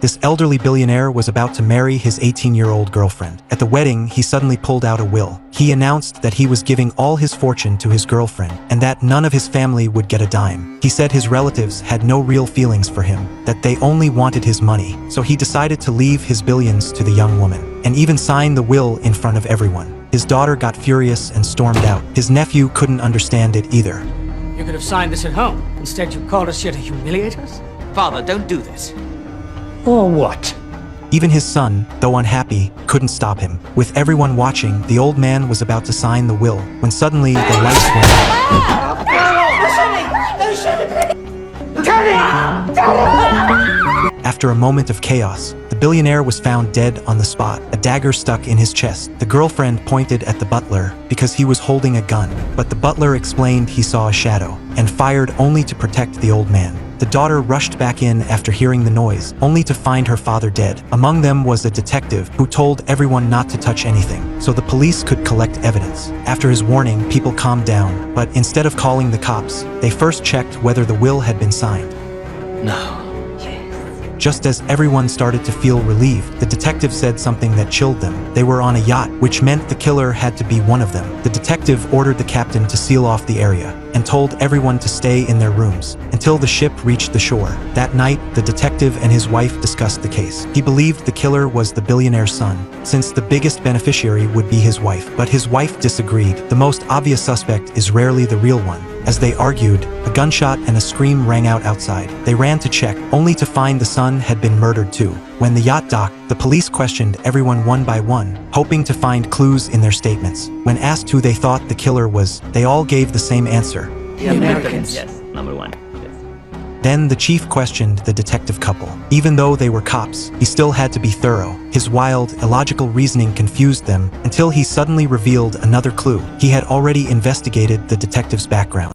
This elderly billionaire was about to marry his 18-year-old girlfriend. At the wedding, he suddenly pulled out a will. He announced that he was giving all his fortune to his girlfriend, and that none of his family would get a dime. He said his relatives had no real feelings for him, that they only wanted his money, so he decided to leave his billions to the young woman, and even sign the will in front of everyone. His daughter got furious and stormed out. His nephew couldn't understand it either. You could have signed this at home. Instead, you called us here to humiliate us? Father, don't do this. Or what? Even his son, though unhappy, couldn't stop him. With everyone watching, the old man was about to sign the will, when suddenly the lights went out. After a moment of chaos, the billionaire was found dead on the spot, a dagger stuck in his chest. The girlfriend pointed at the butler because he was holding a gun, but the butler explained he saw a shadow and fired only to protect the old man. The daughter rushed back in after hearing the noise, only to find her father dead. Among them was a detective who told everyone not to touch anything, so the police could collect evidence. After his warning, people calmed down, but instead of calling the cops, they first checked whether the will had been signed. No. Just as everyone started to feel relieved, the detective said something that chilled them. They were on a yacht, which meant the killer had to be one of them. The detective ordered the captain to seal off the area and told everyone to stay in their rooms until the ship reached the shore. That night, the detective and his wife discussed the case. He believed the killer was the billionaire's son, since the biggest beneficiary would be his wife. But his wife disagreed. The most obvious suspect is rarely the real one. As they argued, a gunshot and a scream rang out outside. They ran to check, only to find the son had been murdered too. When the yacht docked, the police questioned everyone one by one, hoping to find clues in their statements. When asked who they thought the killer was, they all gave the same answer. The Americans. Yes, number one. Yes. Then the chief questioned the detective couple. Even though they were cops, he still had to be thorough. His wild, illogical reasoning confused them until he suddenly revealed another clue. He had already investigated the detective's background.